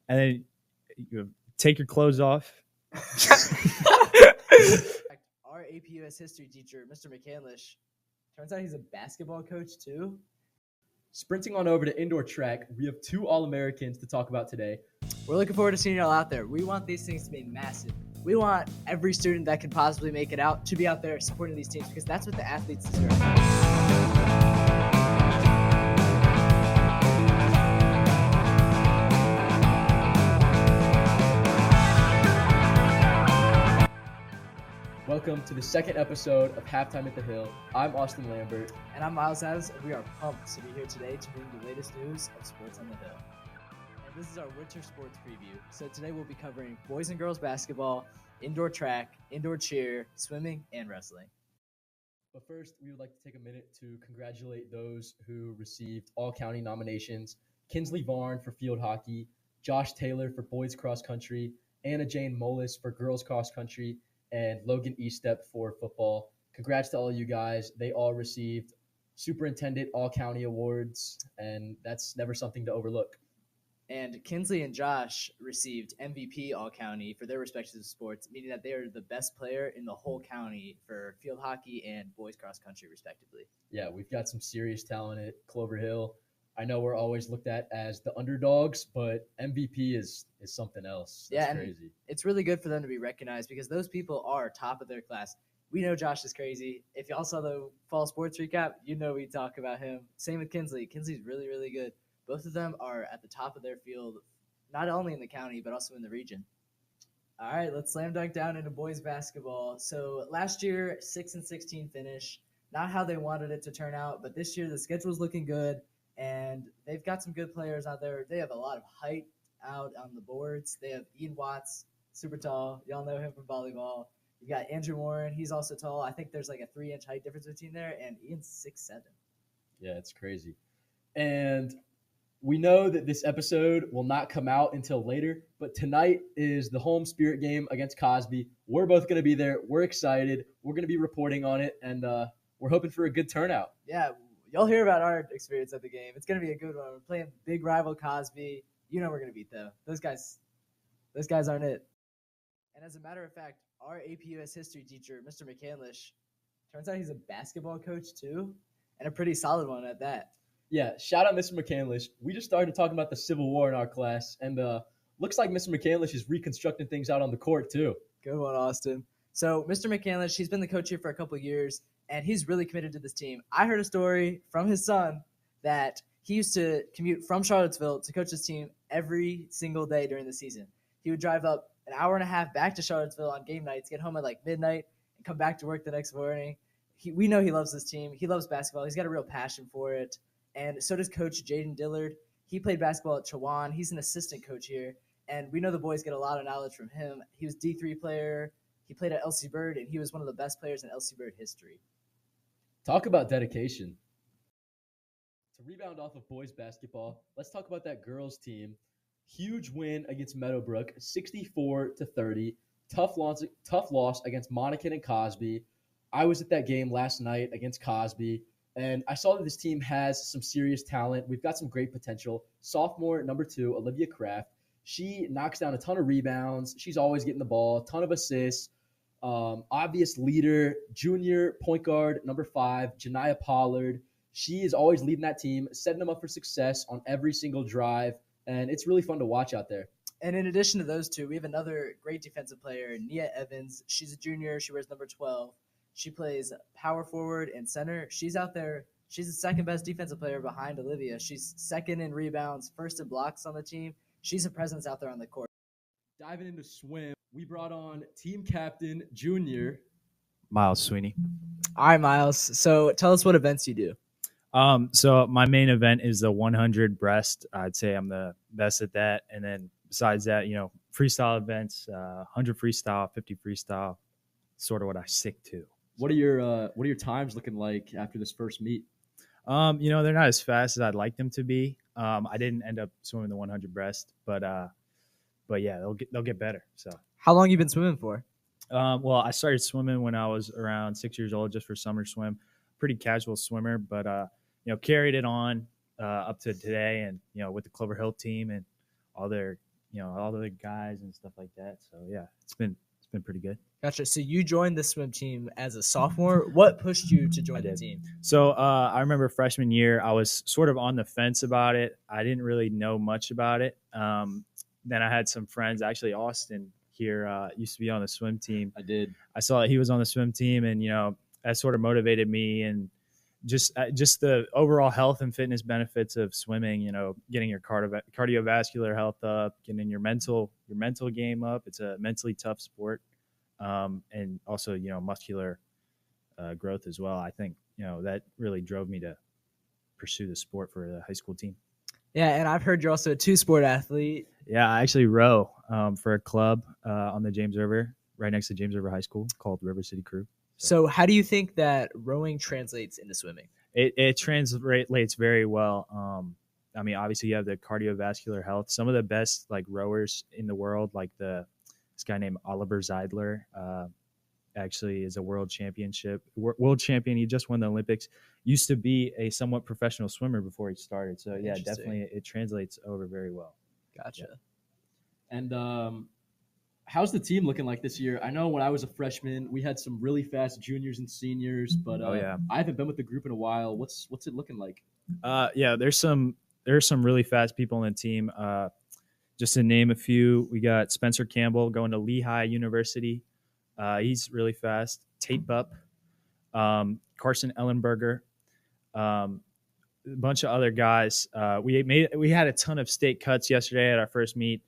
and then you take your clothes off. Our AP US history teacher, Mr. McCandlish, turns out he's a basketball coach too. Sprinting on over to indoor track, we have 2 All-Americans to talk about today. We're looking forward to seeing y'all out there. We want these things to be massive. We want every student that can possibly make it out to be out there supporting these teams because that's what the athletes deserve. Welcome to the second episode of Halftime at the Hill. I'm Austin Lambert. And I'm Miles Adams, and we are pumped to be here today to bring the latest news of sports on the Hill. And this is our winter sports preview. So today we'll be covering boys and girls basketball, indoor track, indoor cheer, swimming, and wrestling. But first, we would like to take a minute to congratulate those who received all-county nominations. Kinsley Varn for field hockey, Josh Taylor for boys cross country, Anna Jane Molis for girls cross country, and Logan Estep for football. Congrats to all you guys. They all received Superintendent All-County Awards, and that's never something to overlook. And Kinsley and Josh received MVP All-County for their respective sports, meaning that they are the best player in the whole county for field hockey and boys cross country, respectively. Yeah, we've got some serious talent at Clover Hill. I know we're always looked at as the underdogs, but MVP is something else. That's crazy. It's really good for them to be recognized because those people are top of their class. We know Josh is crazy. If y'all saw the fall sports recap, you know we talk about him. Same with Kinsley. Kinsley's really, really good. Both of them are at the top of their field, not only in the county, but also in the region. All right, let's slam dunk down into boys basketball. So last year, 6-16 finish. Not how they wanted it to turn out, but this year the schedule's looking good. And they've got some good players out there. They have a lot of height out on the boards. They have Ian Watts, super tall. Y'all know him from volleyball. You got Andrew Warren. He's also tall. I think there's like a 3-inch height difference between there. And Ian's 6'7". Yeah, it's crazy. And we know that this episode will not come out until later, but tonight is the home spirit game against Cosby. We're both going to be there. We're excited. We're going to be reporting on it, and we're hoping for a good turnout. Yeah, you'll hear about our experience at the game. It's going to be a good one. We're playing big rival Cosby. You know we're going to beat them. Those guys aren't it. And as a matter of fact, our AP US history teacher, Mr. McCandlish, turns out he's a basketball coach too, and a pretty solid one at that. Yeah, shout out Mr. McCandlish. We just started talking about the Civil War in our class, and looks like Mr. McCandlish is reconstructing things out on the court too. Good one, Austin. So Mr. McCandlish, he's been the coach here for a couple of years, and he's really committed to this team. I heard a story from his son that he used to commute from Charlottesville to coach this team every single day during the season. He would drive up an hour and a half back to Charlottesville on game nights, get home at like midnight, and come back to work the next morning. We know he loves this team. He loves basketball. He's got a real passion for it. And so does Coach Jaden Dillard. He played basketball at Chowan. He's an assistant coach here. And we know the boys get a lot of knowledge from him. He was D3 player. He played at LC Bird, and he was one of the best players in LC Bird history. Talk about dedication. To rebound off of boys basketball, let's talk about that girls team. Huge win against Meadowbrook, 64-30. Tough loss against Monacan and Cosby. I was at that game last night against Cosby, and I saw that this team has some serious talent. We've got some great potential. Sophomore, number 2, Olivia Kraft. She knocks down a ton of rebounds. She's always getting the ball, a ton of assists. Obvious leader, junior point guard, number 5, Janiyah Pollard. She is always leading that team, setting them up for success on every single drive, and it's really fun to watch out there. And in addition to those two, we have another great defensive player, Nia Evans. She's a junior. She wears number 12. She plays power forward and center. She's out there. She's the second best defensive player behind Olivia. She's second in rebounds, first in blocks on the team. She's a presence out there on the court. Diving into swim, we brought on team captain, junior Miles Sweeney. All right, Miles. So tell us what events you do. So my main event is the 100 breast. I'd say I'm the best at that. And then besides that, freestyle events, 100 freestyle, 50 freestyle, sort of what I stick to. What are your times looking like after this first meet? They're not as fast as I'd like them to be. I didn't end up swimming the 100 breast, but yeah, they'll get better. So how long you been swimming for? Well, I started swimming when I was around 6 years old, just for summer swim. Pretty casual swimmer, but carried it on up to today, and with the Clover Hill team and all their all the guys and stuff like that. So yeah, it's been pretty good. Gotcha. So you joined the swim team as a sophomore. What pushed you to join the team? So I remember freshman year, I was sort of on the fence about it. I didn't really know much about it. Then I had some friends, actually Austin here used to be on the swim team. I saw that he was on the swim team, and that sort of motivated me, and just the overall health and fitness benefits of swimming. Getting your cardiovascular health up, getting your mental game up. It's a mentally tough sport, and also muscular growth as well. I think that really drove me to pursue the sport for the high school team. Yeah, and I've heard you're also a two-sport athlete. Yeah, I actually row for a club on the James River, right next to James River High School, called River City Crew. So how do you think that rowing translates into swimming? It translates very well. I mean, obviously you have the cardiovascular health. Some of the best rowers in the world, like this guy named Oliver Zeidler, actually is a world champion. He just won the Olympics. Used to be a somewhat professional swimmer before he started. So yeah, definitely it translates over very well. Gotcha. Yeah. And how's the team looking like this year? I know when I was a freshman, we had some really fast juniors and seniors, but I haven't been with the group in a while. What's it looking like? Yeah, there's some really fast people on the team. Just to name a few, we got Spencer Campbell going to Lehigh University. He's really fast. Tape up. Carson Ellenberger. A bunch of other guys. We had a ton of state cuts yesterday at our first meet.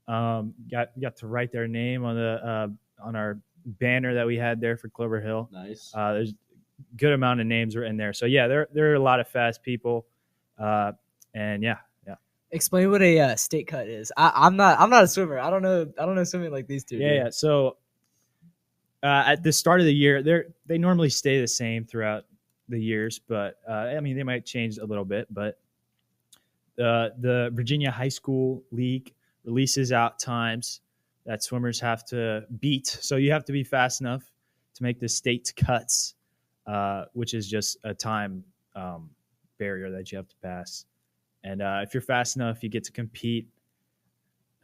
Got to write their name on our banner that we had there for Clover Hill. Nice. There's a good amount of names in there. So yeah, there are a lot of fast people. And yeah. Explain what a state cut is. I'm not a swimmer. I don't know swimming like these two. Yeah. So at the start of the year, they normally stay the same throughout the years, but I mean they might change a little bit. But the Virginia High School League releases out times that swimmers have to beat. So you have to be fast enough to make the state cuts, which is just a time barrier that you have to pass. And if you're fast enough, you get to compete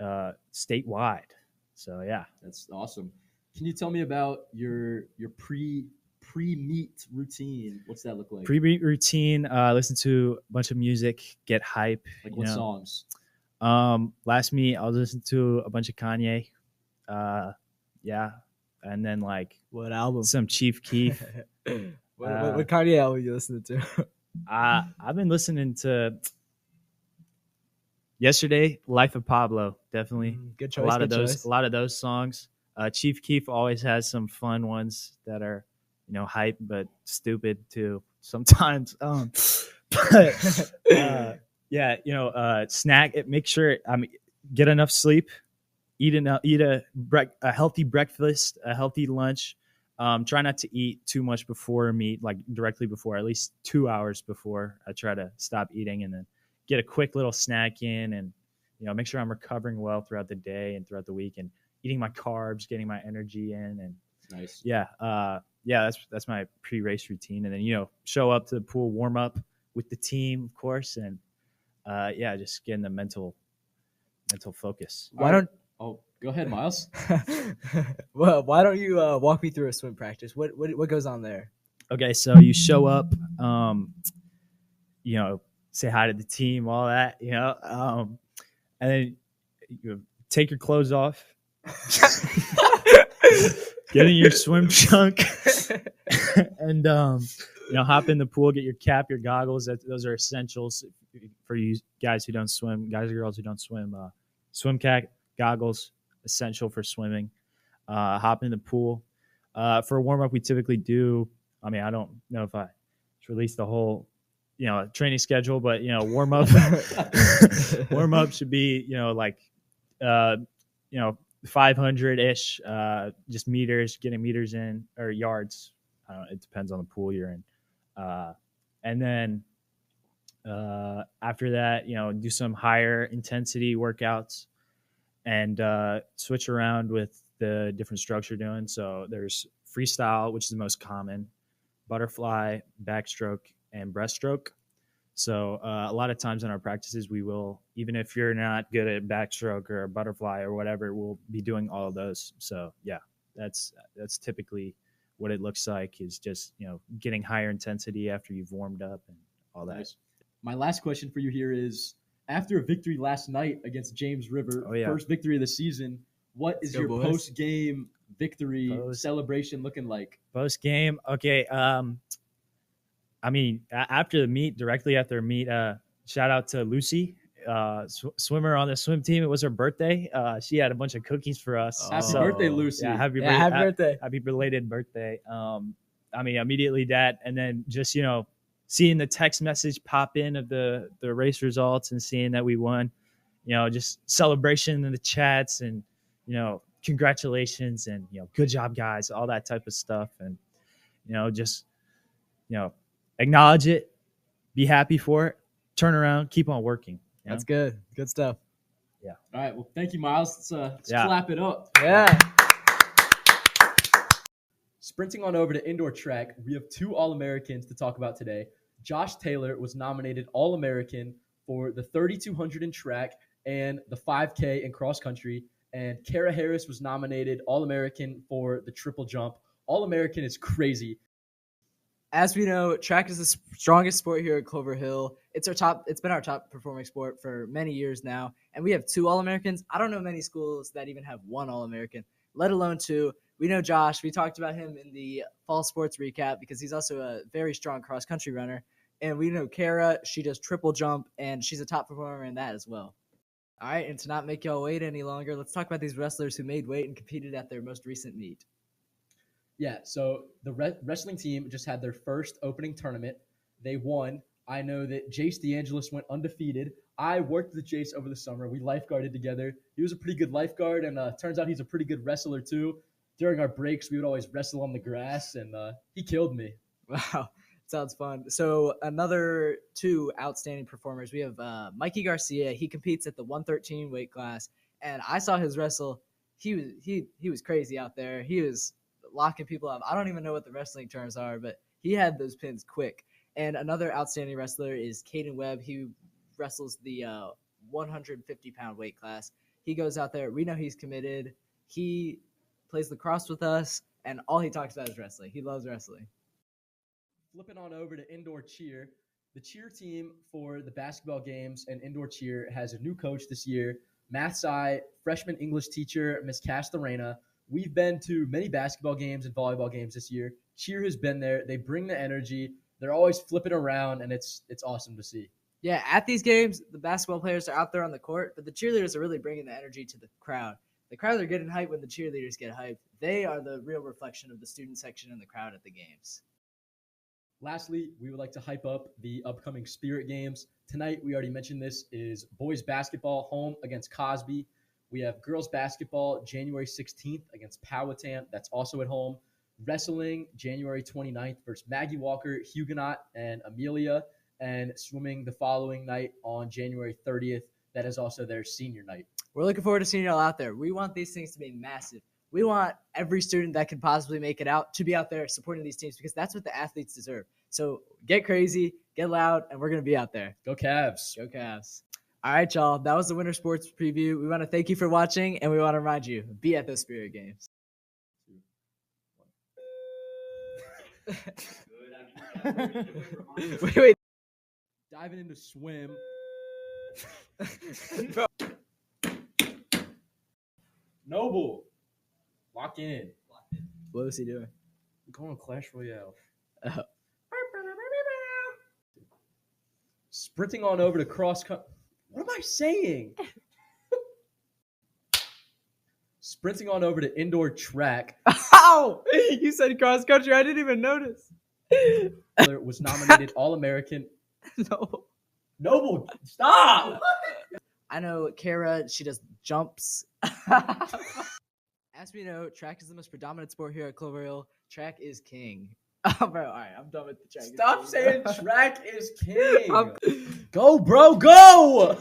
statewide. So yeah, that's awesome. Can you tell me about your pre-meet routine? What's that look like? Pre-meet routine, listen to a bunch of music, get hype. Like what songs? Last meet, I was listening to a bunch of Kanye. Yeah. And then what album? Some Chief Keef. what Kanye album you listening to? I've been listening to yesterday, Life of Pablo, definitely. Good choice. A lot of those songs. Chief Keef always has some fun ones that are, hype but stupid too sometimes. But yeah, snack. Make sure get enough sleep, eat a healthy breakfast, a healthy lunch. Try not to eat too much before a meet, directly before, at least 2 hours before. I try to stop eating and then get a quick little snack in, and make sure I'm recovering well throughout the day and throughout the week, and eating my carbs, getting my energy in. And nice. Yeah, that's my pre-race routine, and then show up to the pool, warm up with the team, of course, and just getting the mental focus. Oh, go ahead, Miles. Well, why don't you walk me through a swim practice? What goes on there? Okay, so you show up, say hi to the team, all that, and then you take your clothes off, get in your swim trunk, and hop in the pool, get your cap, your goggles. Those are essentials for you guys or girls who don't swim. Swim cap, goggles, essential for swimming. Hop in the pool. For a warm up, we typically do. I mean, I don't know if I released the whole training schedule, but warm up should be 500-ish just meters, getting meters in, or yards. It depends on the pool you're in. And then after that, do some higher intensity workouts and switch around with the different strokes you're doing. So there's freestyle, which is the most common, butterfly, backstroke, and breaststroke. So a lot of times in our practices, we will even if you're not good at backstroke or butterfly or whatever, we'll be doing all of those. So yeah, that's typically what it looks like, is just, getting higher intensity after you've warmed up and all that. Nice. My last question for you here is, after a victory last night against James River, first victory of the season, what is your post-game victory celebration looking like? Post-game? Okay. After the meet, directly after the meet, shout out to Lucy, swimmer on the swim team. It was her birthday. She had a bunch of cookies for us. Happy birthday, Lucy. Yeah, happy birthday. Happy belated birthday. Immediately that, and then just, seeing the text message pop in of the race results and seeing that we won, just celebration in the chats and, congratulations and, good job, guys, all that type of stuff. And, just, acknowledge it, be happy for it, turn around, keep on working. That's good. Good stuff. Yeah. All right. Well, thank you, Miles. Let's clap it up. Yeah. Sprinting on over to indoor track, we have 2 All-Americans to talk about today. Josh Taylor was nominated All-American for the 3,200 in track and the 5K in cross country. And Kara Harris was nominated All-American for the triple jump. All-American is crazy. As we know, track is the strongest sport here at Clover Hill. It's been our top performing sport for many years now, and we have 2 All-Americans. I don't know many schools that even have 1 All-American, let alone 2. We know Josh. We talked about him in the fall sports recap because he's also a very strong cross-country runner. And we know Kara, she does triple jump, and she's a top performer in that as well. All right, and to not make y'all wait any longer, let's talk about these wrestlers who made weight and competed at their most recent meet. Yeah, so the wrestling team just had their first opening tournament. They won. I know that Jace DeAngelis went undefeated. I worked with Jace over the summer. We lifeguarded together. He was a pretty good lifeguard, and turns out he's a pretty good wrestler too. During our breaks, we would always wrestle on the grass, and he killed me. Wow, sounds fun. So another 2 outstanding performers. We have Mikey Garcia. He competes at the 113 weight class, and I saw his wrestle. He was crazy out there. He was locking people up. I don't even know what the wrestling terms are, but he had those pins quick. And another outstanding wrestler is Caden Webb. He wrestles the 150-pound weight class. He goes out there. We know he's committed. He plays lacrosse with us, and all he talks about is wrestling. He loves wrestling. Flipping on over to indoor cheer. The cheer team for the basketball games and indoor cheer has a new coach this year, Math Sci, freshman English teacher, Miss Castorena. We've been to many basketball games and volleyball games this year. Cheer has been there. They bring the energy. They're always flipping around, and it's awesome to see. Yeah, at these games, the basketball players are out there on the court, but the cheerleaders are really bringing the energy to the crowd. The crowd are getting hyped when the cheerleaders get hyped. They are the real reflection of the student section and the crowd at the games. Lastly, we would like to hype up the upcoming Spirit Games. Tonight, we already mentioned this, is boys basketball home against Cosby. We have girls basketball January 16th against Powhatan. That's also at home. Wrestling January 29th versus Maggie Walker, Huguenot, and Amelia. And swimming the following night on January 30th. That is also their senior night. We're looking forward to seeing y'all out there. We want these things to be massive. We want every student that can possibly make it out to be out there supporting these teams because that's what the athletes deserve. So get crazy, get loud, and we're going to be out there. Go Cavs. Go Cavs. All right, y'all. That was the Winter Sports Preview. We want to thank you for watching, and we want to remind you, be at those Spirit Games. wait. Diving into swim. Noble. Lock in. What was he doing? I'm going on Clash Royale. Sprinting on over to cross country. What am I saying? Sprinting on over to indoor track. Oh! You said cross country. I didn't even notice. Was nominated All-American. No. Noble, stop! I know Kara, she does jumps. As we know, track is the most predominant sport here at Clover Hill. Track is king. Oh, bro, all right, I'm done with the track. Stop saying track is king. Go, bro, go!